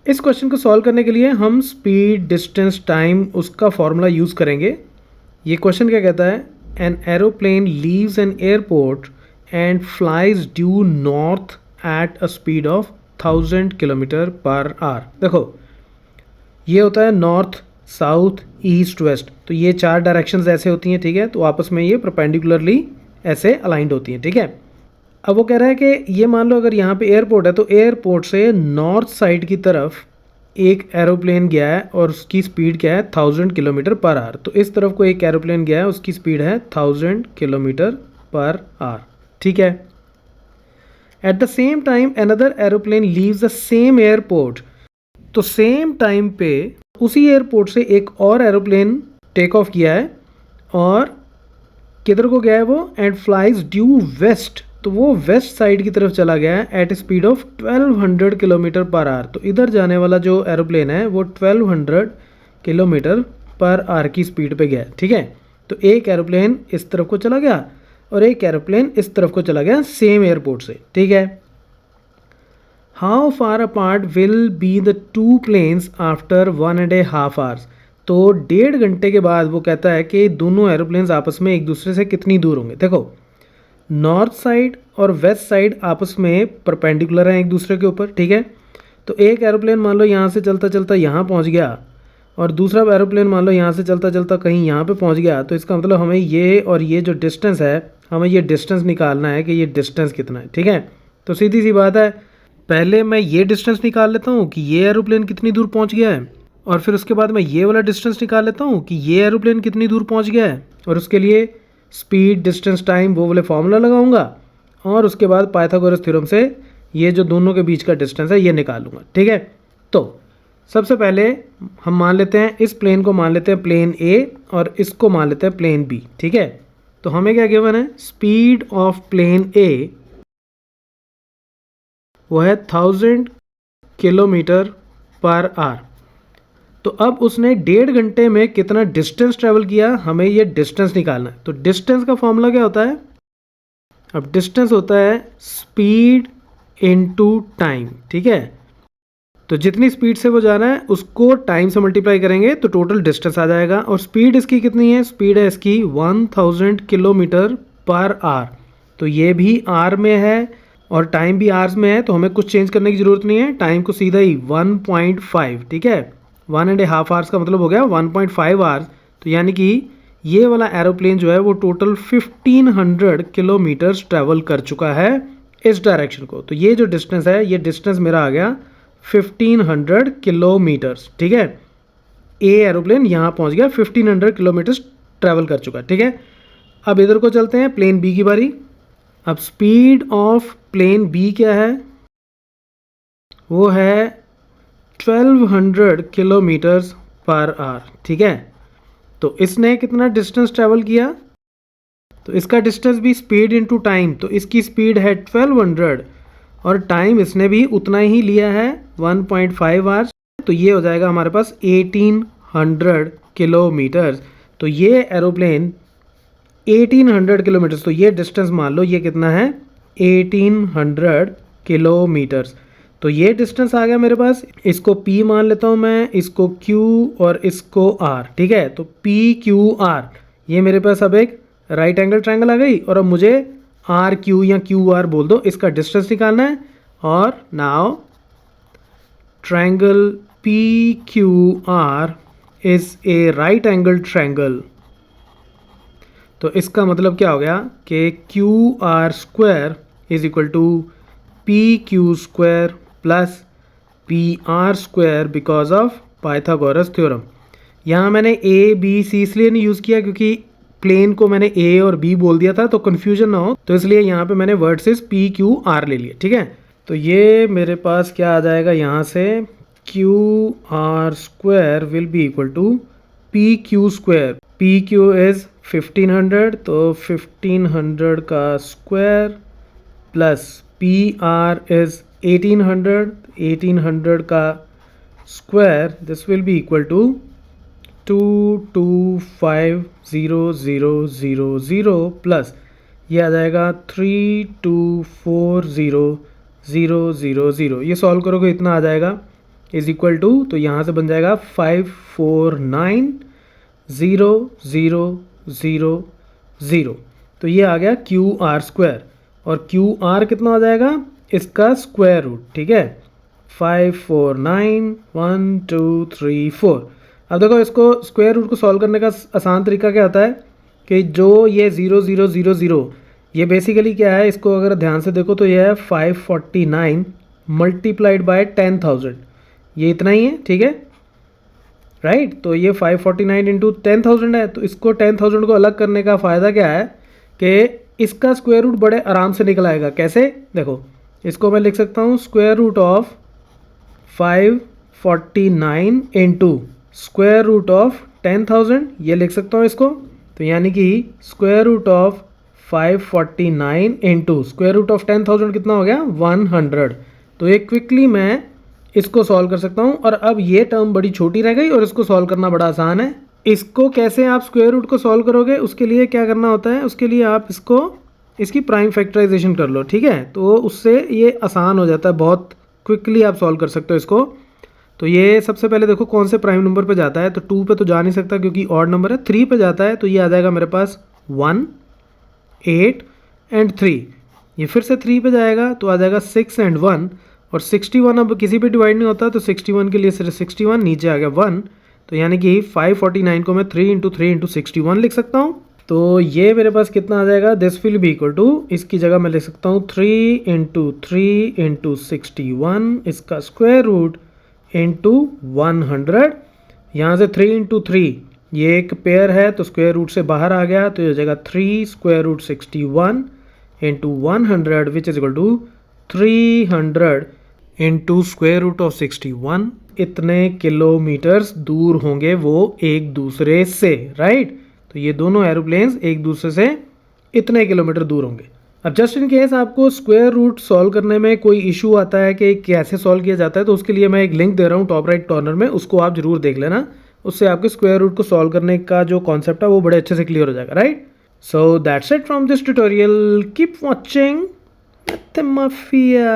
इस क्वेश्चन को सॉल्व करने के लिए हम स्पीड, डिस्टेंस, टाइम उसका फॉर्मूला यूज़ करेंगे। ये क्वेश्चन क्या कहता है, an aeroplane leaves an airport and flies due north at a speed of 1000 kilometre per our. देखो ये होता है नॉर्थ, साउथ, ईस्ट, वेस्ट, तो ये चार डायरेक्शंस ऐसे होती हैं, ठीक है, तो आपस में ये परपेंडिकुलरली ऐसे अलाइंड होती हैं, ठीक है। अब वो कह रहा है कि ये मान लो अगर यहाँ पे एयरपोर्ट है तो एयरपोर्ट से नॉर्थ साइड की तरफ एक एरोप्लेन गया है और उसकी स्पीड क्या है 1000 किलोमीटर पर आवर। तो इस तरफ को एक एरोप्लेन गया है, उसकी स्पीड है 1000 किलोमीटर पर आवर, ठीक है। At the same time another aeroplane leaves the same airport, तो सेम टाइम पे उसी एयरपोर्ट से एक और एरोप्लेन टेक ऑफ किया है और किधर को गया है वो, एंड फ्लाइज ड्यू वेस्ट, तो वो वेस्ट साइड की तरफ चला गया है at speed of 1200 kilometre per hour. तो इधर जाने वाला जो एरोप्लेन है वो 1200 किलोमीटर पर आवर की स्पीड पे गया है, ठीक है। तो एक एरोप्लेन इस तरफ को चला गया और एक एरोप्लेन इस तरफ को चला गया सेम एयरपोर्ट से, ठीक है। How far apart will be the two planes after 1.5 hours, तो 1.5 घंटे के बाद वो कहता है कि दोनों एरोप्लेन्स आपस में एक दूसरे से कितनी दूर होंगे। देखो नॉर्थ साइड और वेस्ट साइड आपस में परपेंडिकुलर हैं एक दूसरे के ऊपर, ठीक है। तो एक एरोप्लेन मान लो यहाँ से चलता चलता यहाँ पहुँच गया और दूसरा एरोप्लेन मान लो यहाँ से चलता चलता कहीं यहाँ पे पहुँच गया, तो इसका मतलब हमें ये और ये जो डिस्टेंस है, हमें ये डिस्टेंस निकालना है कि ये डिस्टेंस कितना है, ठीक है। तो सीधी सी बात है, पहले मैं ये डिस्टेंस निकाल लेता हूँ कि ये एरोप्लेन कितनी दूर पहुँच गया है, और फिर उसके बाद मैं ये वाला डिस्टेंस निकाल लेता हूँ कि ये एरोप्लेन कितनी दूर पहुँच गया है, और उसके लिए स्पीड, डिस्टेंस, टाइम वो वाले फार्मूला लगाऊंगा और उसके बाद पाइथागोरस थ्योरम से ये जो दोनों के बीच का डिस्टेंस है ये निकालूंगा, ठीक है। तो सबसे पहले हम मान लेते हैं इस प्लेन को मान लेते हैं प्लेन ए और इसको मान लेते हैं प्लेन बी, ठीक है। तो हमें क्या गिवन है, स्पीड ऑफ प्लेन ए वो है 1000 किलोमीटर पर आवर। तो अब उसने 1.5 घंटे में कितना डिस्टेंस ट्रेवल किया, हमें ये डिस्टेंस निकालना है। तो डिस्टेंस का फॉर्मूला क्या होता है, अब डिस्टेंस होता है स्पीड इनटू टाइम, ठीक है। तो जितनी स्पीड से वो जा रहा है उसको टाइम से मल्टीप्लाई करेंगे तो टोटल डिस्टेंस आ जाएगा। और स्पीड इसकी कितनी है, स्पीड है इसकी 1000 किलोमीटर पर आवर, तो ये भी आर में है और टाइम भी आर्स में है, तो हमें कुछ चेंज करने की ज़रूरत नहीं है, टाइम को सीधा ही 1.5, ठीक है। 1.5 आवर्स का मतलब हो गया 1.5 आवर्स। तो यानी कि ये वाला एरोप्लेन जो है वो टोटल 1500 किलोमीटर्स ट्रैवल कर चुका है इस डायरेक्शन को। तो ये जो डिस्टेंस है, ये डिस्टेंस मेरा आ गया 1500 किलोमीटर्स, ठीक है। ए एरोप्लेन यहाँ पहुँच गया, 1500 किलोमीटर्स ट्रैवल कर चुका है, ठीक है। अब इधर को चलते हैं, प्लेन बी की बारी। अब स्पीड ऑफ प्लेन बी क्या है, वो है 1200 किलोमीटर्स पर आवर, ठीक है। तो इसने कितना डिस्टेंस ट्रैवल किया, तो इसका डिस्टेंस भी स्पीड इनटू टाइम, तो इसकी स्पीड है 1200 और टाइम इसने भी उतना ही लिया है 1.5 आवर्स, तो ये हो जाएगा हमारे पास 1800 किलोमीटर्स। तो ये एरोप्लेन 1800 किलोमीटर्स, तो ये डिस्टेंस मान लो ये कितना है 1800 किलोमीटर्स। तो ये डिस्टेंस आ गया मेरे पास, इसको P मान लेता हूँ मैं, इसको Q और इसको R, ठीक है। तो PQR ये मेरे पास अब एक राइट एंगल ट्रायंगल आ गई, और अब मुझे RQ या QR बोल दो, इसका डिस्टेंस निकालना है। और now triangle PQR is a right angle triangle, तो इसका मतलब क्या हो गया कि QR square is equal to PQ square plus PR square because of Pythagoras theorem. यहाँ मैंने A B C इसलिए नहीं यूज़ किया क्योंकि प्लेन को मैंने A और B बोल दिया था तो कन्फ्यूजन ना हो, तो इसलिए यहाँ पे मैंने वर्सेस PQR ले लिए, ठीक है। तो ये मेरे पास क्या आ जाएगा, यहाँ से QR square will be equal to PQ square, PQ is 1500, तो 1500 का स्क्वायर प्लस PR इज़ 1800 का square, this will be equal to 2250,000 plus ये आ जाएगा 3240,000। ये सॉल्व करोगे इतना आ जाएगा, इज इक्वल टू, तो यहाँ से बन जाएगा 549,0,0,0. तो ये आ गया क्यू आर स्क्वायर, और क्यू आर कितना हो जाएगा, इसका स्क्वायर रूट. ठीक है, 549,1,2,3,4. अब देखो इसको स्क्वायर रूट को सॉल्व करने का आसान तरीका क्या होता है कि जो ये 0,0,0,0 ये बेसिकली क्या है, इसको अगर ध्यान से देखो तो ये है 549 मल्टीप्लाइड बाय 10,000. ये इतना ही है. ठीक है, राइट. तो ये 549 इंटू 10,000 है. तो इसको 10,000 को अलग करने का फ़ायदा क्या है कि इसका स्क्वायर रूट बड़े आराम से निकल आएगा. कैसे, देखो इसको मैं लिख सकता हूँ square root of 549 into square root of 10,000, ये लिख सकता हूँ इसको. तो यानी कि square root of 549 into square root of 10,000 कितना हो गया, 100. तो ये क्विकली मैं इसको सॉल्व कर सकता हूँ. और अब ये टर्म बड़ी छोटी रह गई और इसको सॉल्व करना बड़ा आसान है. इसको कैसे आप स्क्वायर रूट को सॉल्व करोगे, उसके लिए क्या करना होता है, उसके लिए आप इसकी प्राइम फैक्टराइजेशन कर लो. ठीक है, तो उससे ये आसान हो जाता है, बहुत क्विकली आप सॉल्व कर सकते हो इसको. तो ये सबसे पहले देखो कौन से प्राइम नंबर पे जाता है. तो 2 पे तो जा नहीं सकता क्योंकि ऑड नंबर है. 3 पे जाता है, तो ये आ जाएगा मेरे पास 1, 8 एंड 3. ये फिर से 3 पे जाएगा तो आ जाएगा 6 एंड 1. और 61 अब किसी पे डिवाइड नहीं होता, तो 61 के लिए सिर्फ 61, नीचे आ गया 1. तो यानी कि 549 को मैं 3 इंटू 3 इंटू 61 लिख सकता हूँ. तो ये मेरे पास कितना आ जाएगा, this will be equal to, इसकी जगह मैं लिख सकता हूँ 3 इंटू 3 इंटू 61, इसका स्क्वायर रूट इंटू 100. यहाँ से 3 इंटू 3, ये एक पेयर है तो स्क्वायर रूट से बाहर आ गया, तो ये हो जाएगा 3 square root 61 into 100 which is equal to 300 into square root of 61. इतने किलोमीटर्स दूर होंगे वो एक दूसरे से, राइट. तो ये दोनों एरोप्लेन्स एक दूसरे से इतने किलोमीटर दूर होंगे. अब जस्ट इन केस आपको स्क्वायर रूट सॉल्व करने में कोई इशू आता है कि कैसे सॉल्व किया जाता है, तो उसके लिए मैं एक लिंक दे रहा हूँ टॉप राइट कॉर्नर में, उसको आप जरूर देख लेना. उससे आपके स्क्वायर रूट को सॉल्व करने का जो कॉन्सेप्ट है वो बड़े अच्छे से क्लियर हो जाएगा, right. So that's it from this tutorial. Keep watching मैथमाफिया.